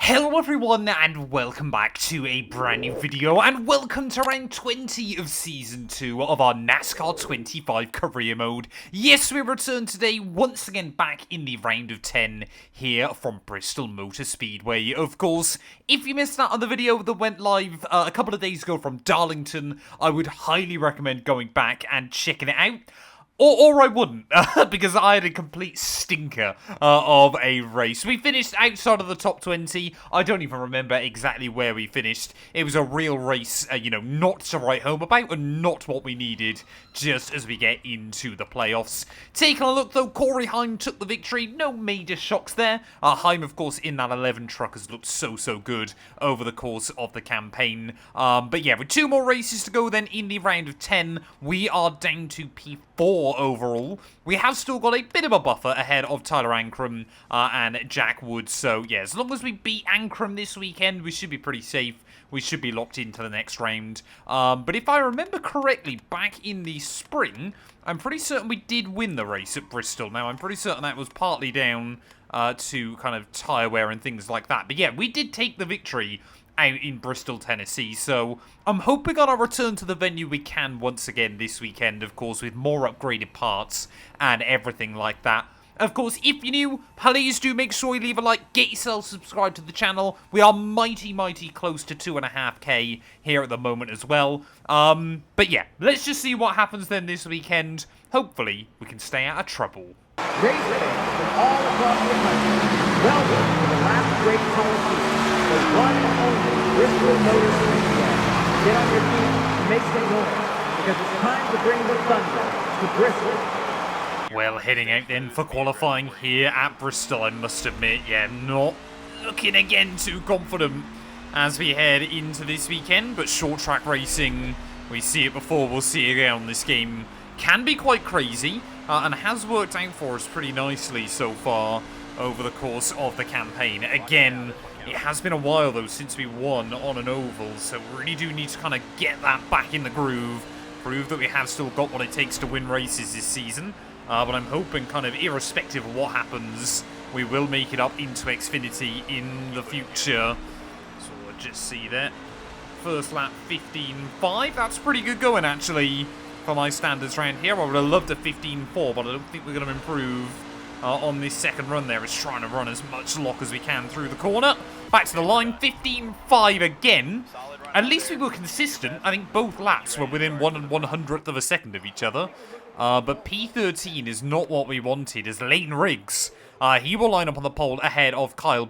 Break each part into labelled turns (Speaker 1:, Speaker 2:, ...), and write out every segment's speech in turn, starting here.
Speaker 1: Hello everyone and welcome back to a brand new video and welcome to round 20 of season 2 of our NASCAR 25 career mode. Yes, we return today once again back in the round of 10 here from Bristol Motor Speedway. Of course, if you missed out on the video that went live a couple of days ago from Darlington, I would highly recommend going back and checking it out. Or I wouldn't, because I had a complete stinker of a race. We finished outside of the top 20. I don't even remember exactly where we finished. It was a real race, not to write home about and not what we needed just as we get into the playoffs. Taking a look, though, Corey Heim took the victory. No major shocks there. Heim, of course, in that 11 truck has looked so good over the course of the campaign. But yeah, with 2 more races to go then in the round of 10, we are down to P4. Overall, we have still got a bit of a buffer ahead of Tyler Ankrum and Jack Woods. So yeah, as long as we beat Ankrum this weekend, we should be pretty safe. We should be locked into the next round. But if I remember correctly, back in the spring, I'm pretty certain we did win the race at Bristol. Now, I'm pretty certain that was partly down to kind of tyre wear and things like that. But yeah, we did take the victory out in Bristol, Tennessee, so I'm hoping on our return to the venue we can once again this weekend, of course, with more upgraded parts and everything like that. Of course, if you're new, please do make sure you leave a like, get yourself subscribed to the channel. We are mighty close to 2.5k here at the moment as well. But yeah, let's just see what happens then this weekend. Hopefully, we can stay out of trouble.
Speaker 2: Racing from all across the country. Welcome to the last great Coliseum, the one and only Bristol Motor Speedway. Get on your feet and make some noise, because it's time to bring the thunder to Bristol.
Speaker 1: Well, heading out then for qualifying here at Bristol, I must admit, yeah, not looking again too confident as we head into this weekend, but short track racing, we see it before, we'll see it again on this game, can be quite crazy, and has worked out for us pretty nicely so far over the course of the campaign. Again, it has been a while though since we won on an oval, so we really do need to kind of get that back in the groove, prove that we have still got what it takes to win races this season. But I'm hoping, kind of irrespective of what happens, we will make it up into Xfinity in the future. So we'll just see that. First lap 15.5, that's pretty good going actually for my standards around here. I would have loved a 15.4, but I don't think we're going to improve on this second run there. It's trying to run as much lock as we can through the corner. Back to the line, 15.5 again. At least we were consistent. I think both laps were within 1/100th of a second of each other. But P13 is not what we wanted, as Lane Riggs. He will line up on the pole ahead of Kyle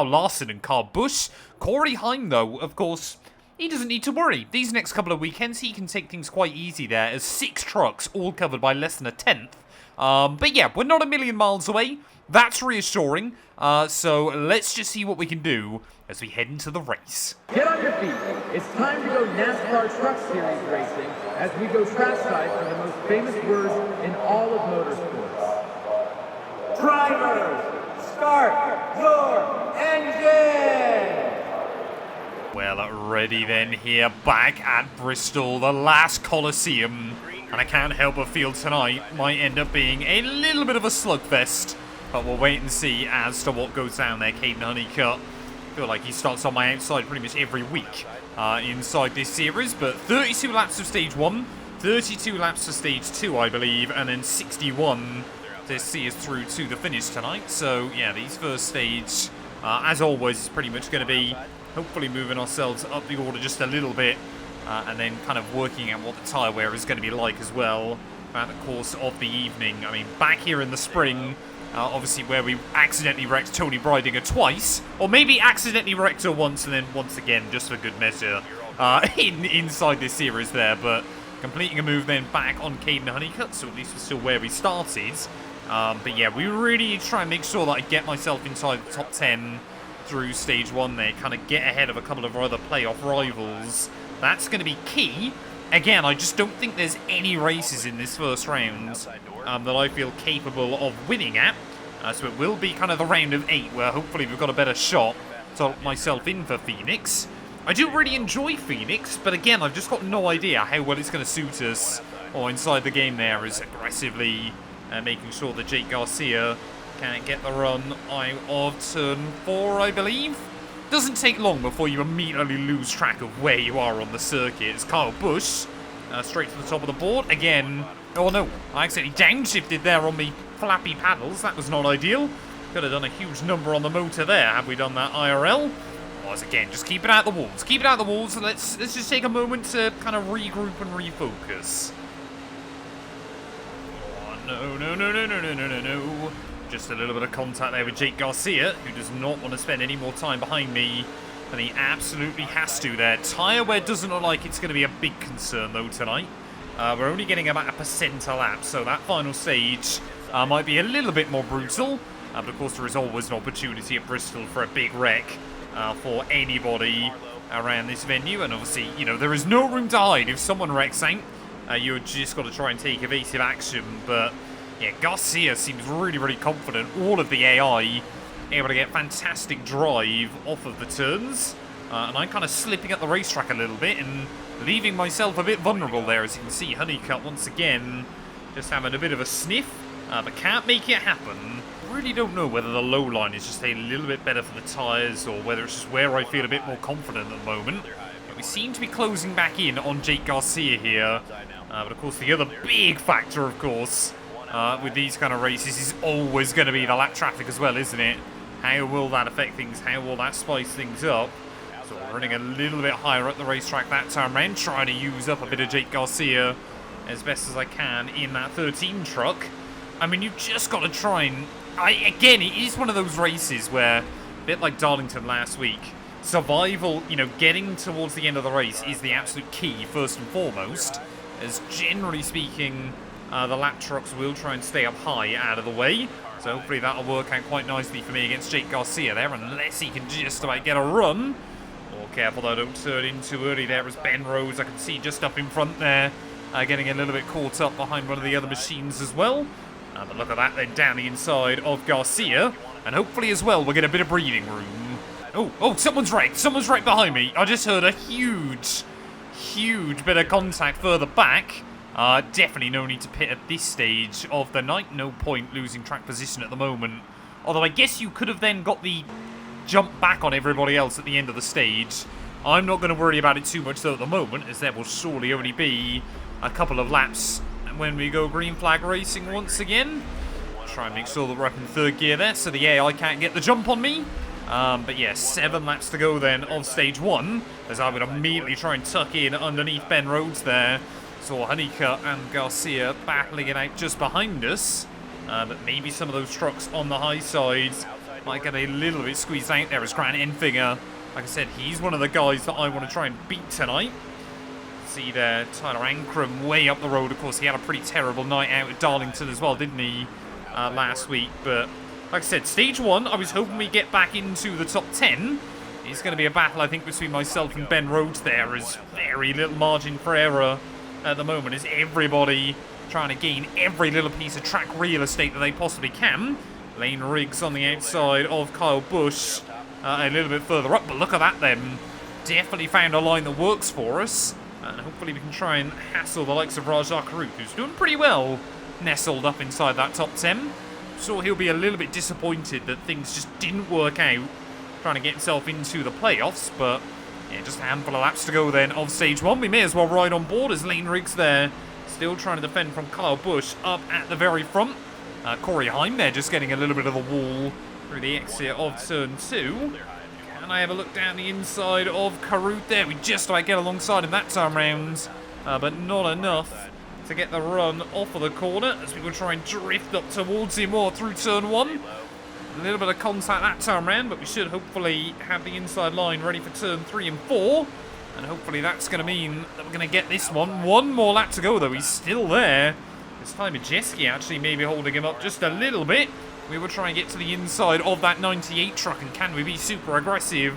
Speaker 1: Larson and Kyle Busch. Corey Heim, though, of course, he doesn't need to worry. These next couple of weekends, he can take things quite easy there, as 6 trucks, all covered by less than a tenth. But yeah, we're not a million miles away. That's reassuring. So let's just see what we can do as we head into the race.
Speaker 2: Get on your feet. It's time to go NASCAR Truck Series racing as we go trackside for the most famous words in all of motorsports. Drivers, start your engine!
Speaker 1: Well, ready then here, back at Bristol, the last Coliseum. And I can't help but feel tonight might end up being a little bit of a slugfest. But we'll wait and see as to what goes down there. Caden Honeycutt, I feel like he starts on my outside pretty much every week inside this series. But 32 laps of stage 1, 32 laps for stage 2, I believe, and then 61 to see us through to the finish tonight. So, yeah, these first stage, as always, is pretty much going to be hopefully moving ourselves up the order just a little bit. And then kind of working out what the tyre wear is going to be like as well throughout the course of the evening. I mean, back here in the spring, obviously where we accidentally wrecked Tony Breidinger twice, or maybe accidentally wrecked her once and then once again, just for good measure, inside this series there. But completing a move then back on Caden Honeycutt, so at least we're still where we started. But yeah, we really need to try and make sure that I get myself inside the top 10 through stage 1 there, kind of get ahead of a couple of our other playoff rivals. That's going to be key. Again, I just don't think there's any races in this first round that I feel capable of winning at. So it will be kind of the round of 8 where hopefully we've got a better shot to lock myself in for Phoenix. I do really enjoy Phoenix, but again, I've just got no idea how well it's going to suit us or inside the game there, as aggressively making sure that Jake Garcia Can't get the run out of turn 4, I believe. Doesn't take long before you immediately lose track of where you are on the circuit. It's Kyle Busch, straight to the top of the board. Again, oh no, I accidentally downshifted there on the flappy paddles. That was not ideal. Could have done a huge number on the motor there had we done that IRL. Otherwise, again, just keep it out the walls. Keep it out the walls. Let's just take a moment to kind of regroup and refocus. Oh, no. Just a little bit of contact there with Jake Garcia, who does not want to spend any more time behind me than he absolutely has to there. Tyre wear doesn't look like it's going to be a big concern, though, tonight. We're only getting about 1% a lap, so that final stage might be a little bit more brutal. But, of course, there is always an opportunity at Bristol for a big wreck for anybody around this venue. And, obviously, you know, there is no room to hide. If someone wrecks out, you've just got to try and take evasive action, but... yeah, Garcia seems really, really confident. All of the AI able to get fantastic drive off of the turns. And I'm kind of slipping at the racetrack a little bit and leaving myself a bit vulnerable there. As you can see, Honeycutt once again just having a bit of a sniff, but can't make it happen. Really don't know whether the low line is just a little bit better for the tyres or whether it's just where I feel a bit more confident at the moment. But we seem to be closing back in on Jake Garcia here. But of course, the other big factor, of course, with these kind of races is always going to be the lap traffic as well, isn't it? How will that affect things? How will that spice things up? So we're running a little bit higher at the racetrack that time around, trying to use up a bit of Jake Garcia as best as I can in that 13 truck. I mean, you've just got to try and... again, it is one of those races where, a bit like Darlington last week, survival, you know, getting towards the end of the race is the absolute key, first and foremost, as generally speaking... the lap trucks will try and stay up high out of the way. So hopefully that'll work out quite nicely for me against Jake Garcia there, unless he can just about get a run. More careful though, don't turn in too early there as Ben Rose, I can see just up in front there, getting a little bit caught up behind one of the other machines as well. But look at that then, down the inside of Garcia. And hopefully as well, we'll get a bit of breathing room. Oh, someone's right behind me. I just heard a huge bit of contact further back. Definitely no need to pit at this stage of the night. No point losing track position at the moment. Although I guess you could have then got the jump back on everybody else at the end of the stage. I'm not going to worry about it too much though at the moment, as there will surely only be a couple of laps when we go green flag racing once again. Try and make sure that we're up in third gear there so the AI can't get the jump on me. But yeah, 7 laps to go then of stage 1, as I would immediately try and tuck in underneath Ben Rhodes there. Saw Honeycutt and Garcia battling it out just behind us. But maybe some of those trucks on the high sides might get a little bit squeezed out there as Grant Enfinger. Like I said, he's one of the guys that I want to try and beat tonight. See there, Tyler Ankrum way up the road. Of course, he had a pretty terrible night out at Darlington as well, didn't he, last week. But like I said, stage 1, I was hoping we get back into the top 10. It's going to be a battle, I think, between myself and Ben Rhodes there. Is very little margin for error at the moment, is everybody trying to gain every little piece of track real estate that they possibly can. Lane Riggs on the outside of Kyle Busch, a little bit further up, but look at that then. Definitely found a line that works for us, and hopefully we can try and hassle the likes of Rajah Karuk, who's doing pretty well, nestled up inside that top 10. So he'll be a little bit disappointed that things just didn't work out, trying to get himself into the playoffs, but yeah, just a handful of laps to go then of stage 1. We may as well ride on board as Lane Riggs there, still trying to defend from Kyle Busch up at the very front. Corey Heim there just getting a little bit of a wall through the exit of turn 2. Can I have a look down the inside of Karut there? We just about get alongside him that time round, but not enough to get the run off of the corner as we will try and drift up towards him or through turn 1. A little bit of contact that time round, but we should hopefully have the inside line ready for turn 3 and 4. And hopefully that's going to mean that we're going to get this one. One more lap to go, though. He's still there. This time, Majeski actually maybe holding him up just a little bit. We will try and get to the inside of that 98 truck. And can we be super aggressive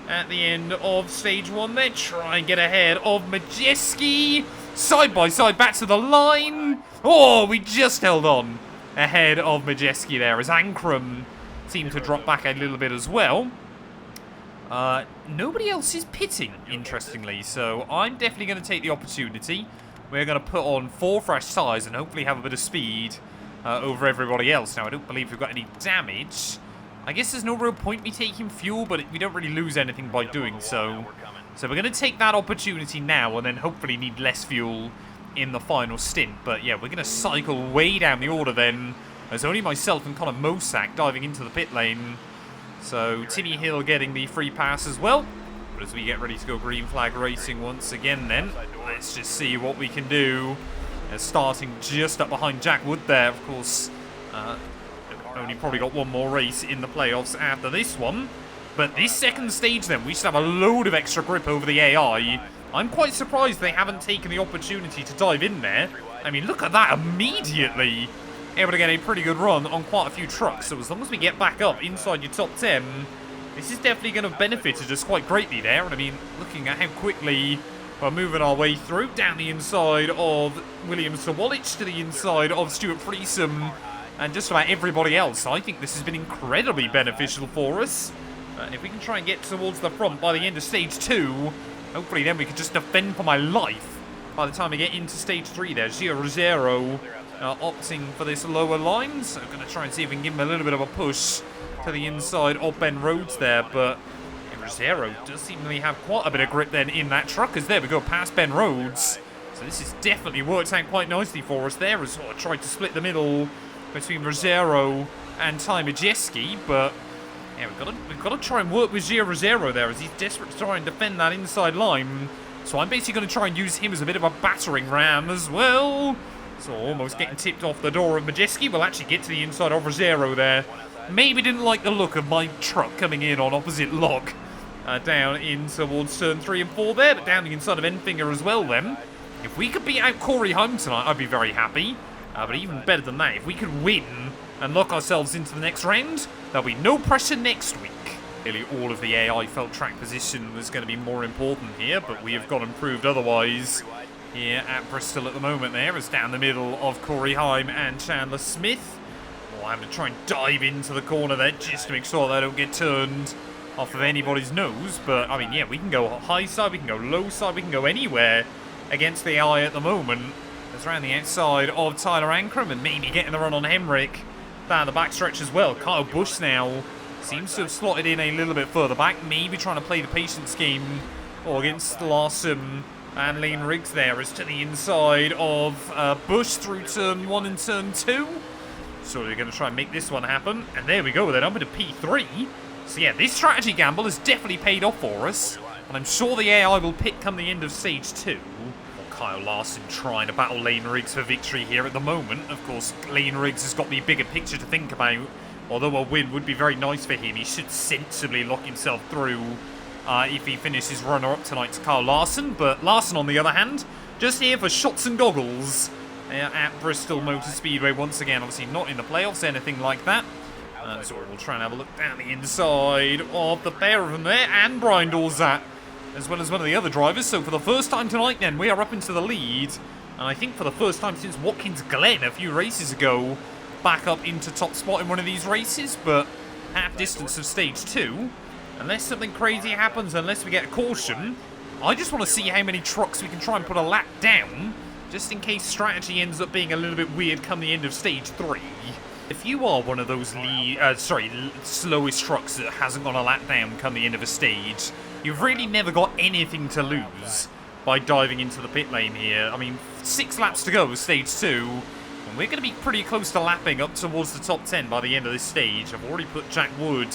Speaker 1: at the end of stage 1 there? Try and get ahead of Majeski. Side by side, back to the line. Oh, we just held on ahead of Majeski there as Ankrum seemed to drop back a little bit as well. Nobody else is pitting, interestingly, so I'm definitely going to take the opportunity. We're going to put on 4 fresh tyres and hopefully have a bit of speed over everybody else. Now, I don't believe we've got any damage. I guess there's no real point me taking fuel, but we don't really lose anything by doing so. So we're going to take that opportunity now and then hopefully need less fuel in the final stint. But yeah, we're going to cycle way down the order then. There's only myself and Connor Moza diving into the pit lane. So Timmy Hill getting the free pass as well. But as we get ready to go green flag racing once again then, let's just see what we can do. Starting just up behind Jack Wood there, of course. Only probably got one more race in the playoffs after this one. But this second stage then, we should have a load of extra grip over the AI. I'm quite surprised they haven't taken the opportunity to dive in there. I mean, look at that immediately. Able to get a pretty good run on quite a few trucks. So as long as we get back up inside your top 10, this is definitely going to benefit us quite greatly there. And I mean, looking at how quickly we're moving our way through, down the inside of William Sawalich to the inside of Stuart Freesom and just about everybody else. I think this has been incredibly beneficial for us. If we can try and get towards the front by the end of stage 2, hopefully then we can just defend for my life by the time we get into stage 3 there. Gio Rosero opting for this lower line, so I'm going to try and see if we can give him a little bit of a push to the inside of Ben Rhodes there, but Rosero does seemingly have quite a bit of grip then in that truck, as there we go, past Ben Rhodes. So this has definitely worked out quite nicely for us there, as sort of tried to split the middle between Rosero and Ty Majeski, but yeah, we've got to try and work with Gio Rosero there, as he's desperate to try and defend that inside line. So I'm basically going to try and use him as a bit of a battering ram as well. So almost getting tipped off the door of Majeski. We'll actually get to the inside of Rosero there. Maybe didn't like the look of my truck coming in on opposite lock. Down in towards turn 3 and 4 there, but down the inside of Enfinger as well then. If we could beat out Corey Home tonight, I'd be very happy. But even better than that, if we could win and lock ourselves into the next round, there'll be no pressure next week. Nearly all of the AI felt track position was going to be more important here, but we have got improved otherwise here at Bristol at the moment there, as down the middle of Corey Heim and Chandler Smith. We'll have to try and dive into the corner there just to make sure they don't get turned off of anybody's nose. But I mean, yeah, we can go high side, we can go low side, we can go anywhere against the AI at the moment. It's around the outside of Tyler Ankrum and maybe getting the run on Hemrick down the backstretch as well. Kyle Busch now seems to have slotted in a little bit further back, maybe trying to play the patience game against Larson and Lane Riggs there, as to the inside of Busch through turn 1 and turn 2. So we're going to try and make this one happen. And there we go, then up into P3. So yeah, this strategy gamble has definitely paid off for us. And I'm sure the AI will pick come the end of stage 2. Kyle Larson trying to battle Lane Riggs for victory here at the moment. Of course, Lane Riggs has got the bigger picture to think about. Although a win would be very nice for him, he should sensibly lock himself through if he finishes runner-up tonight to Kyle Larson. But Larson, on the other hand, just here for shots and goggles at Bristol Motor Speedway once again. Obviously not in the playoffs, anything like that. So we'll try and have a look down the inside of the pair of them there, and Brian Dorzat, as well as one of the other drivers. So for the first time tonight then, we are up into the lead. And I think for the first time since Watkins Glen a few races ago, back up into top spot in one of these races. But half distance of stage 2, unless something crazy happens, unless we get a caution, I just want to see how many trucks we can try and put a lap down, just in case strategy ends up being a little bit weird come the end of stage 3. If you are one of those slowest trucks that hasn't gone a lap down come the end of a stage, you've really never got anything to lose by diving into the pit lane here. I mean, 6 laps to go, stage 2, and we're going to be pretty close to lapping up towards the top 10 by the end of this stage. I've already put Jack Wood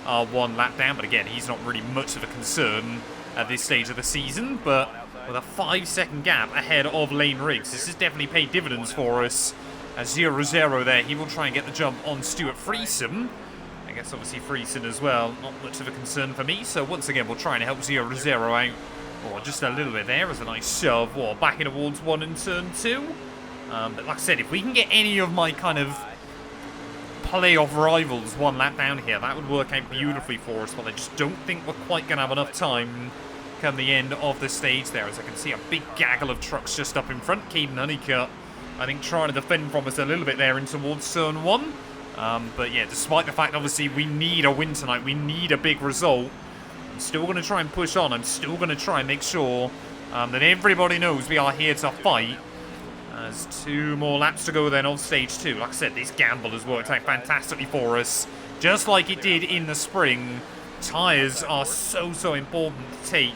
Speaker 1: 1 lap down, but again, he's not really much of a concern at this stage of the season. But with a 5-second gap ahead of Lane Riggs, this has definitely paid dividends for us. As Gio Rosero there, he will try and get the jump on Stuart Freeson. I guess obviously Freeson as well, not much of a concern for me. So once again, we'll try and help Gio Rosero out. Or just a little bit there as a nice shove. Or back in towards 1 and turn 2. But like I said, if we can get any of my kind of playoff rivals 1 lap down here, that would work out beautifully for us. But I just don't think we're quite going to have enough time come the end of the stage there. As I can see a big gaggle of trucks just up in front. Caden Honeycutt, I think, trying to defend from us a little bit there in towards turn 1. But yeah, despite the fact, obviously, we need a win tonight, we need a big result, I'm still going to try and push on. I'm still going to try and make sure that everybody knows we are here to fight. There's 2 more laps to go then of stage 2. Like I said, this gamble has worked out fantastically for us. Just like it did in the spring, tyres are so important to take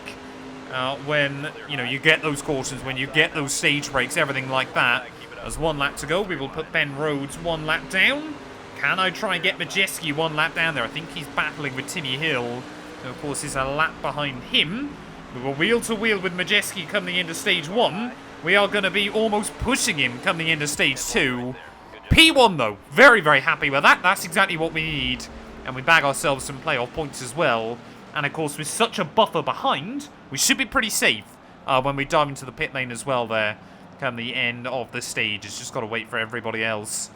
Speaker 1: when, you know, you get those cautions, when you get those stage breaks, everything like that. There's 1 lap to go. We will put Ben Rhodes 1 lap down. Can I try and get Majeski 1 lap down there? I think he's battling with Timmy Hill, who of course is a lap behind him. We were wheel to wheel with Majeski coming into stage 1. We are going to be almost pushing him coming into stage 2. P1 though, very happy with that. That's exactly what we need. And we bag ourselves some playoff points as well. And of course with such a buffer behind, we should be pretty safe when we dive into the pit lane as well there. Come the end of the stage. It's just got to wait for everybody else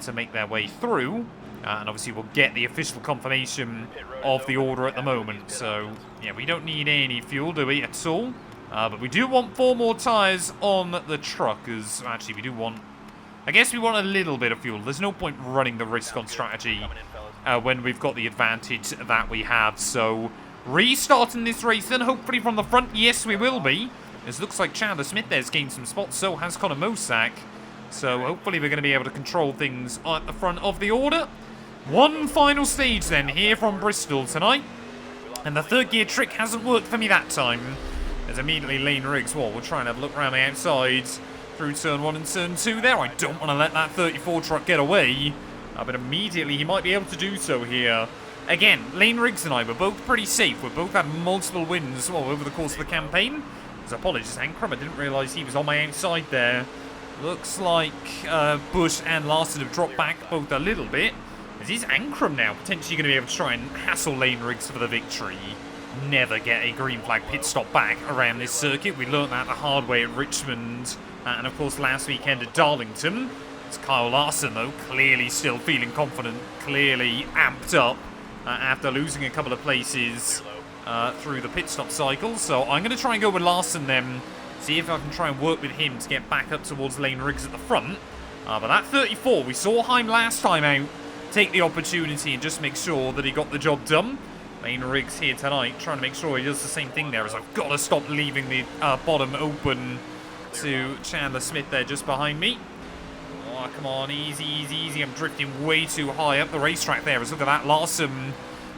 Speaker 1: to make their way through. And obviously we'll get the official confirmation of the order at the moment. So yeah, we don't need any fuel, do we, at all? But we do want 4 more tyres on the truck, as actually we do want... I guess we want a little bit of fuel. There's no point running the risk on strategy when we've got the advantage that we have. So, restarting this race then, hopefully from the front. Yes, we will be. It looks like Chandler Smith there's gained some spots, so has Connor Moza. So, hopefully we're going to be able to control things at the front of the order. 1 final stage then, here from Bristol tonight. And the 3rd gear trick hasn't worked for me that time. There's immediately Lane Riggs. Well, we'll try and have a look around the outside through turn 1 and turn 2 there. I don't want to let that 34 truck get away. But immediately he might be able to do so here. Again, Lane Riggs and I were both pretty safe. We've both had multiple wins over the course of the campaign. Apologies, Ankrum. I didn't realise he was on my outside there. Looks like Bush and Larson have dropped back both a little bit. Is Ankrum now potentially going to be able to try and hassle Lane Riggs for the victory? Never get a green flag pit stop back around this circuit. We learnt that the hard way at Richmond and of course last weekend at Darlington. It's Kyle Larson though, clearly still feeling confident, clearly amped up after losing a couple of places through the pit stop cycle. So I'm going to try and go with Larson then, see if I can try and work with him to get back up towards Lane Riggs at the front. But that 34, we saw Heim last time out take the opportunity and just make sure that he got the job done. Lane Riggs here tonight, trying to make sure he does the same thing there, as I've got to stop leaving the bottom open to Chandler Smith there just behind me. Oh, come on, easy. I'm drifting way too high up the racetrack there. As look at that, Larson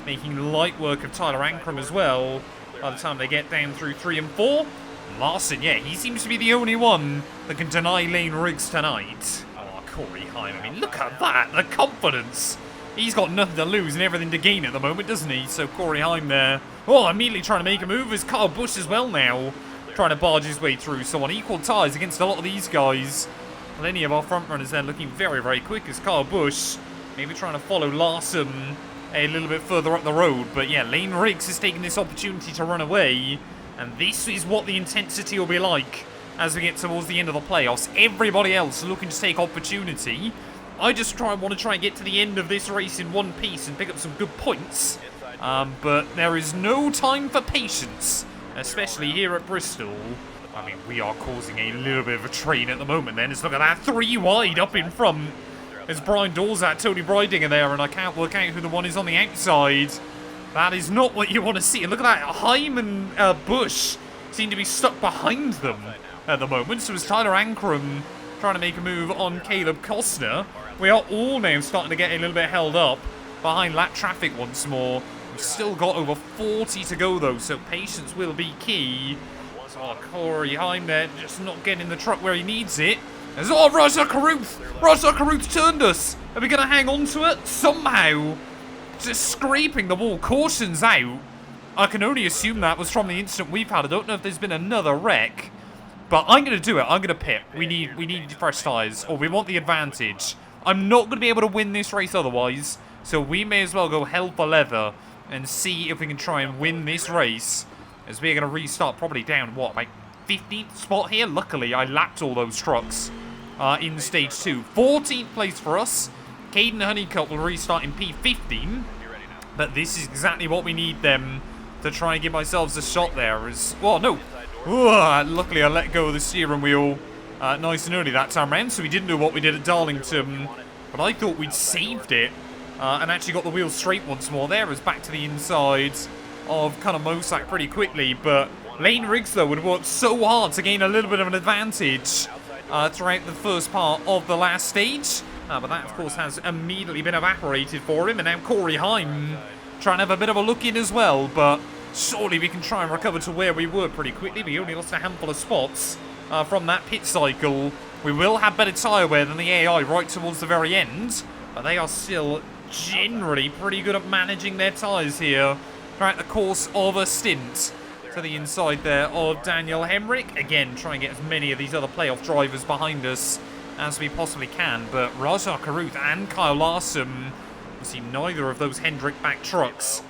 Speaker 1: making light work of Tyler Ankrum as well. By the time they get down through 3 and 4, Larson, yeah, he seems to be the only one that can deny Lane Riggs tonight. Oh, Corey Heim, I mean, look at that, the confidence. He's got nothing to lose and everything to gain at the moment, doesn't he? So Corey Heim there. Oh, immediately trying to make a move is Kyle Busch as well now. Trying to barge his way through. So on equal ties against a lot of these guys. Plenty of our front runners there looking very quick as Kyle Busch maybe trying to follow Larson a little bit further up the road. But yeah, Lane Riggs has taken this opportunity to run away. And this is what the intensity will be like as we get towards the end of the playoffs. Everybody else looking to take opportunity. I just want to try and get to the end of this race in one piece and pick up some good points. But there is no time for patience, especially here at Bristol. I mean, we are causing a little bit of a train at the moment then. Let's look at that, 3 wide up in front. There's Brian Dorzat, Tony Brydinger there, and I can't work out who the one is on the outside. That is not what you want to see. And look at that, Heim and Bush seem to be stuck behind them at the moment. So it's Tyler Ankrum trying to make a move on Caleb Costner. We are all now starting to get a little bit held up behind lap traffic once more. We've still got over 40 to go though, so patience will be key. So Corey Heim there, just not getting in the truck where he needs it. There's Raja Caruth! Raja Caruth turned us! Are we going to hang on to it? Somehow, just scraping the wall, cautions out. I can only assume that was from the incident we've had. I don't know if there's been another wreck. But I'm going to do it. I'm going to pit. We need fresh tyres, or we want the advantage. I'm not going to be able to win this race otherwise, so we may as well go hell for leather and see if we can try and win this race, as we're going to restart probably down, what, like 15th spot here? Luckily, I lapped all those trucks in stage 2. 14th place for us. Caden Honeycutt will restart in P15, but this is exactly what we need them to try and give ourselves a shot there. Well, no. Luckily, I let go of the steering wheel nice and early that time around, so we didn't do what we did at Darlington. But I thought we'd saved it and actually got the wheel straight once more. There was back to the inside of kind of Moza pretty quickly. But Lane Riggs, though, would work so hard to gain a little bit of an advantage. throughout the first part of the last stage. But that, of course, has immediately been evaporated for him. And now Corey Heim trying to have a bit of a look in as well. But surely we can try and recover to where we were pretty quickly. We only lost a handful of spots from that pit cycle. We will have better tyre wear than the AI right towards the very end. But they are still generally pretty good at managing their tyres here throughout the course of a stint. To the inside there of Daniel Hemrick. Again, try and get as many of these other playoff drivers behind us as we possibly can. But Raja Karuth and Kyle Larson, we see neither of those Hendrick-backed trucks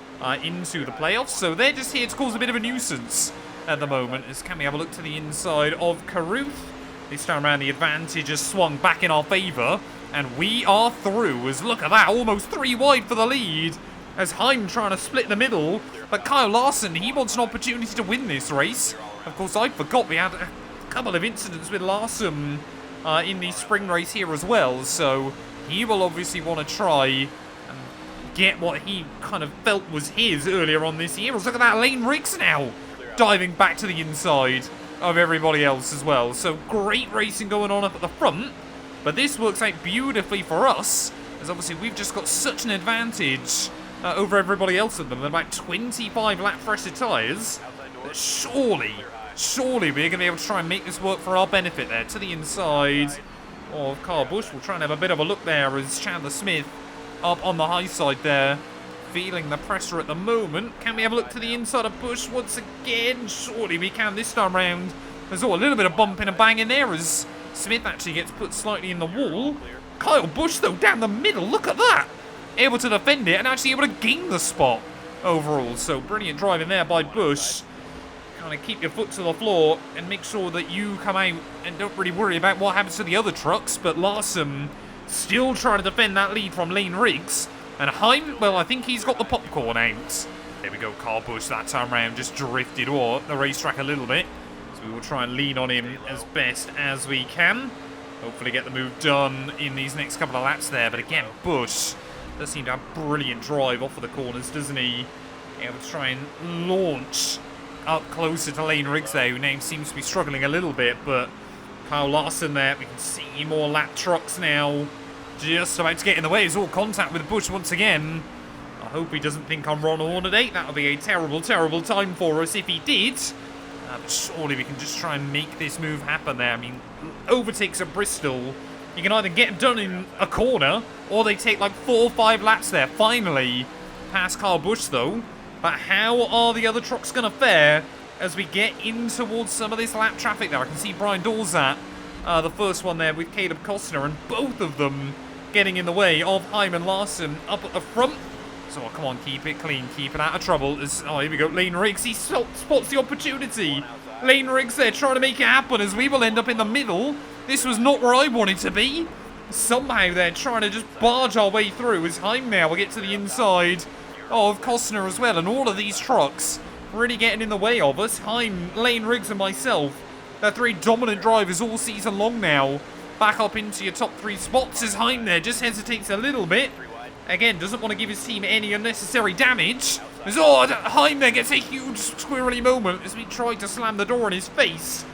Speaker 1: into the playoffs. So they're just here to cause a bit of a nuisance at the moment. As can we have a look to the inside of Karuth? This time around, the advantage has swung back in our favour. And we are through. As look at that, almost 3 wide for the lead. As Heim trying to split the middle. But Kyle Larson, he wants an opportunity to win this race. Of course, I forgot we had a couple of incidents with Larson in the spring race here as well. So he will obviously want to try and get what he kind of felt was his earlier on this year. Look at that, Lane Riggs now diving back to the inside of everybody else as well. So great racing going on up at the front. But this works out beautifully for us, as obviously we've just got such an advantage over everybody else at them. About 25 lap fresher tyres. Surely we're going to be able to try and make this work for our benefit there. To the inside of Kyle Busch. We'll try and have a bit of a look there as Chandler Smith up on the high side there, feeling the pressure at the moment. Can we have a look to the inside of Busch once again? Surely we can this time round. There's a little bit of bumping and banging there as Smith actually gets put slightly in the wall. Kyle Busch, though, down the middle. Look at that. Able to defend it and actually able to gain the spot overall. So brilliant driving there by Busch. Kind of keep your foot to the floor and make sure that you come out and don't really worry about what happens to the other trucks. But Larson still trying to defend that lead from Lane Riggs. And Heim, well, I think he's got the popcorn out. There we go, Kyle Busch that time round just drifted the racetrack a little bit. So we will try and lean on him as best as we can. Hopefully get the move done in these next couple of laps there. But again, Busch does seem to have brilliant drive off of the corners, doesn't he? Able to try and launch up closer to Lane Riggs there, who now seems to be struggling a little bit. But Kyle Larson there, we can see more lap trucks now. Just about to get in the way. It's all contact with Busch once again. I hope he doesn't think I'm Ron Hornaday. That would be a terrible, terrible time for us if he did. But surely we can just try and make this move happen there. I mean, overtakes at Bristol, you can either get done in a corner, or they take like 4 or 5 laps there. Finally, past Kyle Busch though. But how are the other trucks going to fare as we get in towards some of this lap traffic there? I can see Brian Dorzat, the first one there with Caleb Costner, and both of them getting in the way of Heim and Larson up at the front. So come on, keep it clean, keep it out of trouble. Oh, here we go, Lane Riggs, he spots the opportunity. Lane Riggs there trying to make it happen as we will end up in the middle. This was not where I wanted to be. Somehow they're trying to just barge our way through as Heim now will get to the inside of Costner as well. And all of these trucks really getting in the way of us. Heim, Lane Riggs and myself, they're 3 dominant drivers all season long now. Back up into your top 3 spots as Heim there just hesitates a little bit. Again, doesn't want to give his team any unnecessary damage. As Heim there gets a huge squirrely moment as we try to slam the door in his face.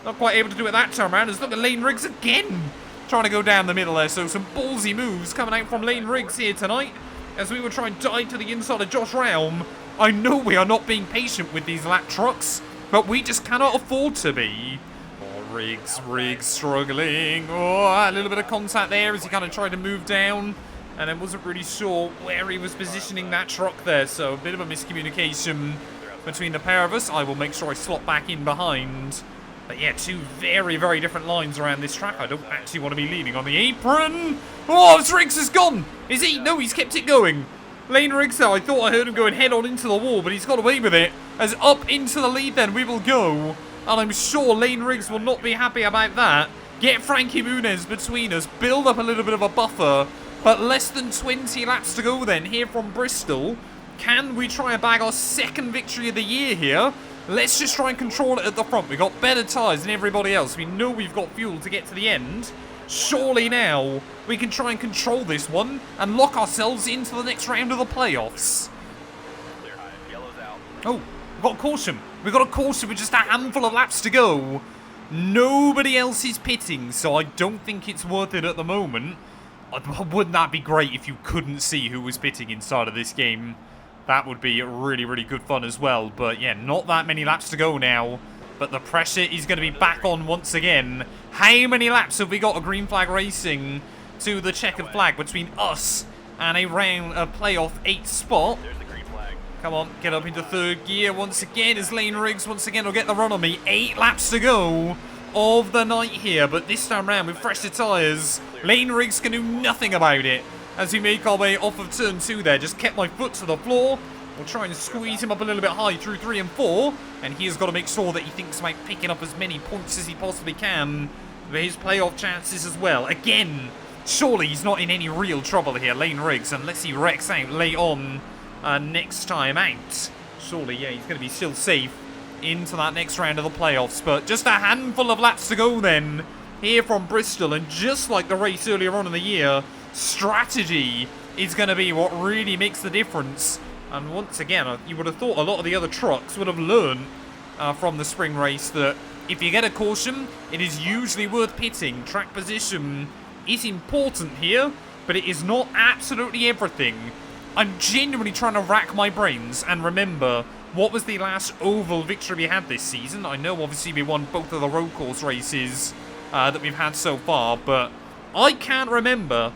Speaker 1: Not quite able to do it that time around. As look at Lane Riggs again, trying to go down the middle there. So some ballsy moves coming out from Lane Riggs here tonight as we will try and dive to the inside of Josh Realm. I know we are not being patient with these lap trucks, but we just cannot afford to be. Oh, Riggs struggling. Oh, a little bit of contact there as he kind of tried to move down. And I wasn't really sure where he was positioning that truck there. So a bit of a miscommunication between the pair of us. I will make sure I slot back in behind. But yeah, 2 very, very different lines around this track. I don't actually want to be leaning on the apron. Oh, Riggs is gone. Is he? No, he's kept it going. Lane Riggs though, I thought I heard him going head on into the wall, but he's got away with it. As up into the lead then we will go. And I'm sure Lane Riggs will not be happy about that. Get Frankie Muniz between us. Build up a little bit of a buffer. But less than 20 laps to go then here from Bristol. Can we try and bag our 2nd victory of the year here? Let's just try and control it at the front. We've got better tyres than everybody else. We know we've got fuel to get to the end. Surely now we can try and control this one and lock ourselves into the next round of the playoffs. Oh, we've got a caution. We've got a caution with just a handful of laps to go. Nobody else is pitting, so I don't think it's worth it at the moment. Wouldn't that be great if you couldn't see who was pitting inside of this game? That would be really, really good fun as well. But yeah, not that many laps to go now. But the pressure is going to be back on once again. How many laps have we got of green flag racing to the checkered flag between us and a playoff 8 spot? Come on, get up into third gear once again as Lane Riggs once again will get the run on me. 8 laps to go of the night here, but this time round with fresher tyres, Lane Riggs can do nothing about it. As we make our way off of turn 2 there, just kept my foot to the floor. We'll try and squeeze him up a little bit high through 3 and 4, and he has got to make sure that he thinks about picking up as many points as he possibly can for his playoff chances as well. Again, surely he's not in any real trouble here, Lane Riggs, unless he wrecks out late on next time out. Surely, yeah, he's going to be still safe into that next round of the playoffs. But just a handful of laps to go then here from Bristol. And just like the race earlier on in the year, strategy is going to be what really makes the difference. And once again, you would have thought a lot of the other trucks would have learned from the spring race that if you get a caution, it is usually worth pitting. Track position is important here, but it is not absolutely everything. I'm genuinely trying to rack my brains and remember what was the last oval victory we had this season. I know obviously we won both of the road course races that we've had so far, but I can't remember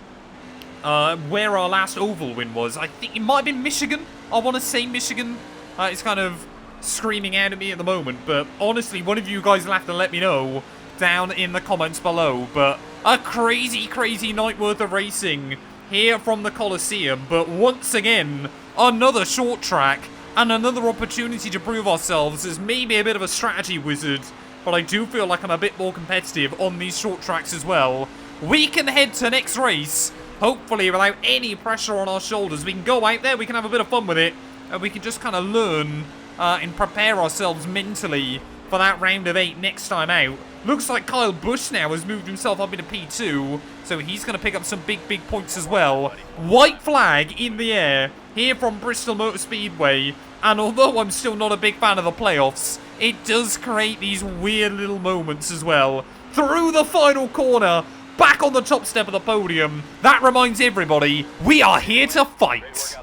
Speaker 1: where our last oval win was. I think it might have been Michigan. I want to say Michigan. It's kind of screaming out at me at the moment, but honestly, one of you guys will have to let me know down in the comments below. But a crazy, crazy night worth of racing here from the Coliseum, but once again, another short track and another opportunity to prove ourselves as maybe a bit of a strategy wizard, but I do feel like I'm a bit more competitive on these short tracks as well. We can head to next race, hopefully without any pressure on our shoulders. We can go out there, we can have a bit of fun with it, and we can just kind of learn and prepare ourselves mentally for that round of 8 next time out. Looks like Kyle Busch now has moved himself up into P2, so he's going to pick up some big, big points as well. White flag in the air here from Bristol Motor Speedway, and although I'm still not a big fan of the playoffs, it does create these weird little moments as well. Through the final corner, back on the top step of the podium. That reminds everybody, we are here to fight.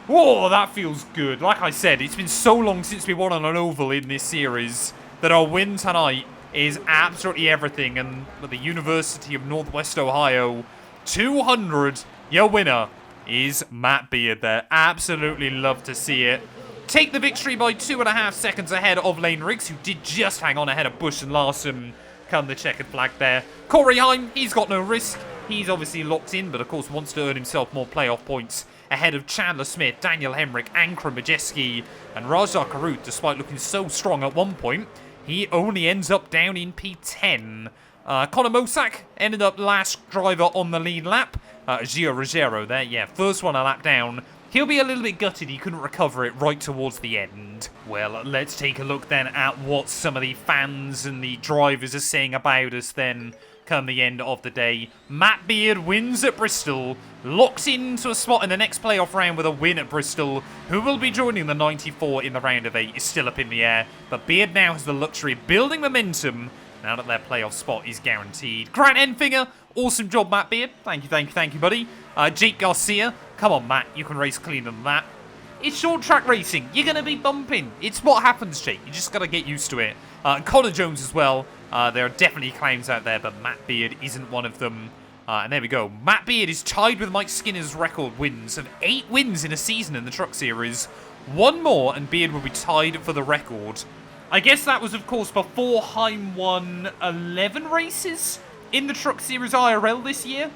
Speaker 1: Whoa, that feels good. Like I said, it's been so long since we won on an oval in this series that our win tonight is absolutely everything. And with the University of Northwest Ohio 200, your winner is Matt Beard there. Absolutely love to see it. Take the victory by 2.5 seconds ahead of Lane Riggs, who did just hang on ahead of Busch and Larson come the checkered flag there. Corey Heim, he's got no risk. He's obviously locked in, but of course wants to earn himself more playoff points ahead of Chandler Smith, Daniel Hemrick, Ankara Majeski, and Rajah Karut. Despite looking so strong at one point, he only ends up down in P10. Conor Mosak ended up last driver on the lead lap. Gio Ruggiero there, yeah, first one a lap down. He'll be a little bit gutted he couldn't recover it right towards the end. Well, let's take a look then at what some of the fans and the drivers are saying about us then come the end of the day. Matt Beard wins at Bristol, locks into a spot in the next playoff round with a win at Bristol. Who will be joining the 94 in the round of 8 is still up in the air, but Beard now has the luxury of building momentum now that their playoff spot is guaranteed. Grant Enfinger, awesome job, Matt Beard. Thank you, buddy. Jake Garcia, come on, Matt, you can race cleaner than that. It's short track racing. You're going to be bumping. It's what happens, Jake. You just got to get used to it. Connor Jones as well. There are definitely claims out there, but Matt Beard isn't one of them. And there we go. Matt Beard is tied with Mike Skinner's record wins of 8 wins in a season in the Truck Series. One more and Beard will be tied for the record. I guess that was, of course, before Heim won 11 races in the Truck Series IRL this year.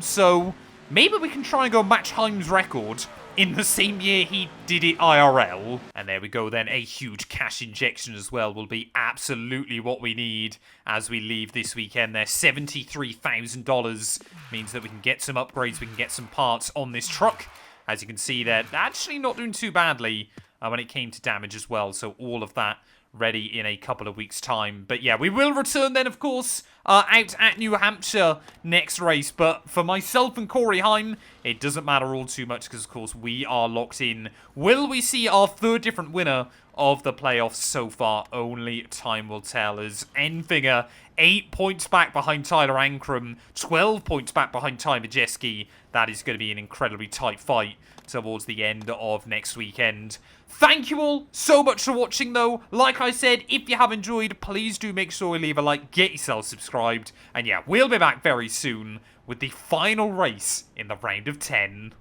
Speaker 1: So maybe we can try and go match Heim's record in the same year he did it IRL. And there we go then, a huge cash injection as well will be absolutely what we need as we leave this weekend there. $73,000 means that we can get some upgrades, we can get some parts on this truck. As you can see there, actually not doing too badly when it came to damage as well, so all of that ready in a couple of weeks' time. But yeah, we will return then, of course, out at New Hampshire next race. But for myself and Corey Heim, it doesn't matter all too much because, of course, we are locked in. Will we see our third different winner of the playoffs so far? Only time will tell, as Enfinger 8 points back behind Tyler Ankrum, 12 points back behind Ty Majeski. That is going to be an incredibly tight fight towards the end of next weekend. Thank you all so much for watching, though. Like I said, if you have enjoyed, please do make sure you leave a like, get yourself subscribed, and yeah, we'll be back very soon with the final race in the round of 10.